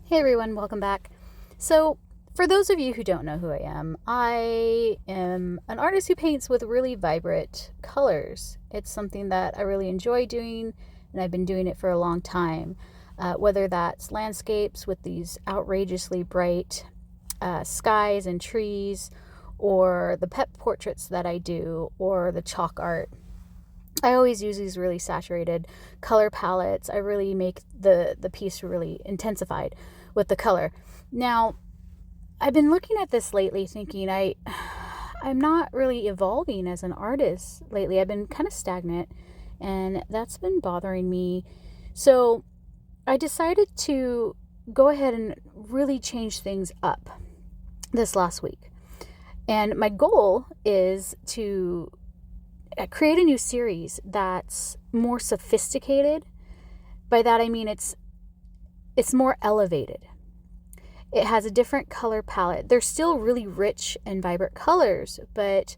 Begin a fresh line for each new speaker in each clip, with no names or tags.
Hey everyone, welcome back. So, for those of you who don't know who I am an artist who paints with really vibrant colors. It's something that I really enjoy doing, and I've been doing it for a long time. Whether that's landscapes with these outrageously bright skies and trees, or the pet portraits that I do, or the chalk art. I always use these really saturated color palettes. I really make the piece really intensified with the color. Now, I've been looking at this lately thinking I'm not really evolving as an artist lately. I've been kind of stagnant, and that's been bothering me. So, I decided to go ahead and really change things up this last week. And my goal is to create a new series that's more sophisticated. By that I mean it's more elevated. It has a different color palette. They're still really rich and vibrant colors, but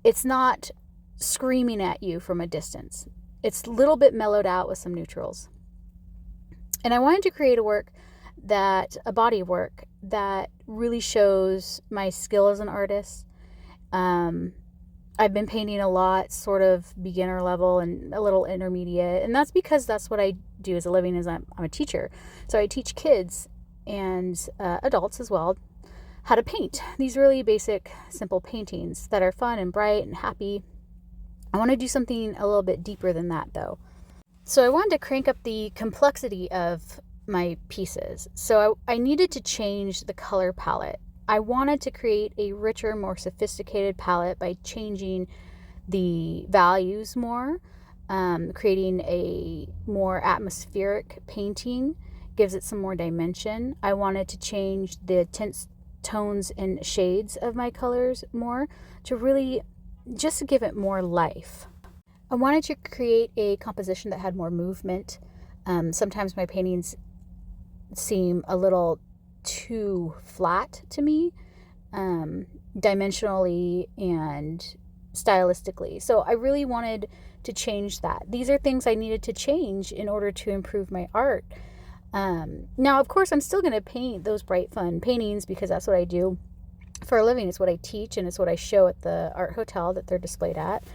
it's not screaming at you from a distance. It's a little bit mellowed out with some neutrals. And I wanted to create a body of work that really shows my skill as an artist. I've been painting a lot, sort of beginner level and a little intermediate. And that's because that's what I do as a living, is I'm a teacher. So I teach kids and adults as well how to paint these really basic, simple paintings that are fun and bright and happy. I want to do something a little bit deeper than that, though. So I wanted to crank up the complexity of my pieces. So I needed to change the color palette. I wanted to create a richer, more sophisticated palette by changing the values more, creating a more atmospheric painting, gives it some more dimension. I wanted to change the tints, tones, and shades of my colors more to really just give it more life. I wanted to create a composition that had more movement. Sometimes my paintings seem a little too flat to me, dimensionally and stylistically. So I really wanted to change that. These are things I needed to change in order to improve my art. Now, of course, I'm still going to paint those bright, fun paintings because that's what I do for a living. It's what I teach, and it's what I show at the art hotel that they're displayed at.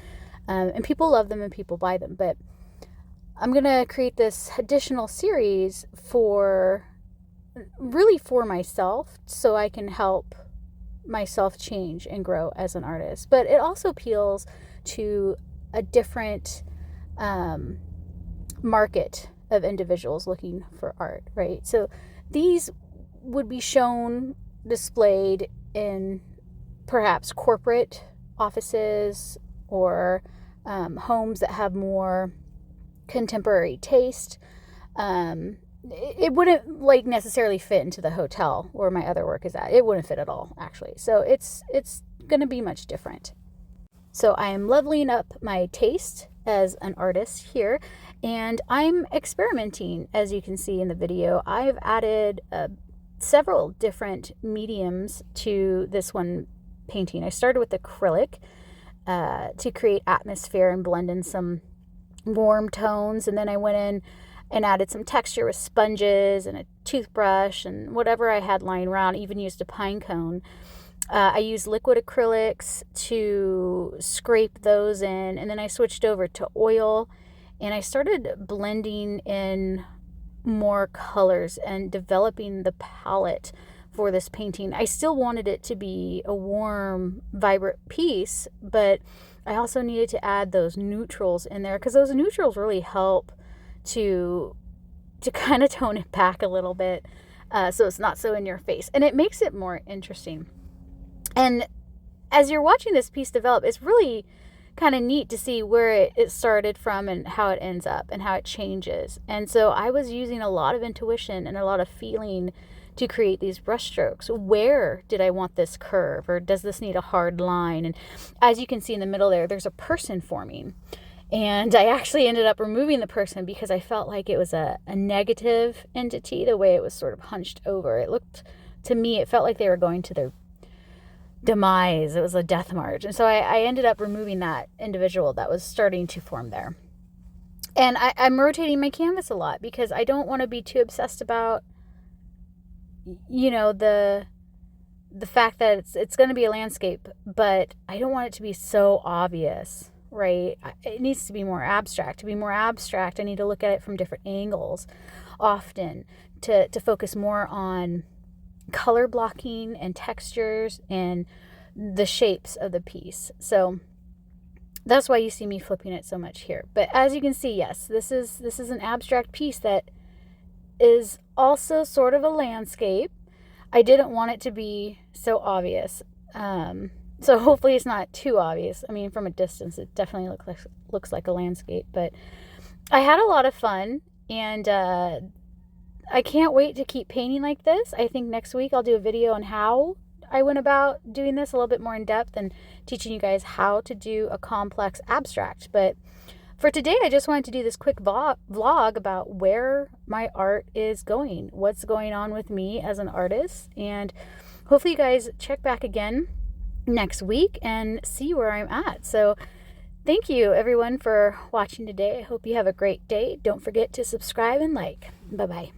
And people love them and people buy them. But I'm going to create this additional series for myself, so I can help myself change and grow as an artist. But it also appeals to a different market of individuals looking for art, right? So these would be shown, displayed in perhaps corporate offices or homes that have more contemporary taste. It wouldn't necessarily fit into the hotel where my other work is at. It wouldn't fit at all, actually. So it's going to be much different. So I am leveling up my taste as an artist here, and I'm experimenting. As you can see in the video, I've added several different mediums to this one painting. I started with acrylic to create atmosphere and blend in some warm tones, and then I went in and added some texture with sponges and a toothbrush and whatever I had lying around, even used a pine cone. I used liquid acrylics to scrape those in, and then I switched over to oil, and I started blending in more colors and developing the palette for this painting. I still wanted it to be a warm, vibrant piece, but I also needed to add those neutrals in there because those neutrals really help to kind of tone it back a little bit, so it's not so in your face, and it makes it more interesting. And as you're watching this piece develop, it's really kind of neat to see where it started from and how it ends up and how it changes. And so I was using a lot of intuition and a lot of feeling to create these brushstrokes. Where did I want this curve, or does this need a hard line? And as you can see in the middle there's a person forming. And I actually ended up removing the person because I felt like it was a negative entity, the way it was sort of hunched over. To me, it felt like they were going to their demise. It was a death march. And so I ended up removing that individual that was starting to form there. And I'm rotating my canvas a lot because I don't want to be too obsessed about you know, the fact that it's going to be a landscape, but I don't want it to be so obvious, right? It needs to be more abstract. To be more abstract, I need to look at it from different angles often to focus more on color blocking and textures and the shapes of the piece. So that's why you see me flipping it so much here. But as you can see, yes, this is an abstract piece that is also sort of a landscape. I didn't want it to be so obvious. So hopefully it's not too obvious. I mean, from a distance, it definitely looks like a landscape. But I had a lot of fun, and I can't wait to keep painting like this. I think next week I'll do a video on how I went about doing this a little bit more in depth and teaching you guys how to do a complex abstract. But for today, I just wanted to do this quick vlog about where my art is going, what's going on with me as an artist, and hopefully you guys check back again next week and see where I'm at. So thank you everyone for watching today. I hope you have a great day. Don't forget to subscribe and like. Bye-bye.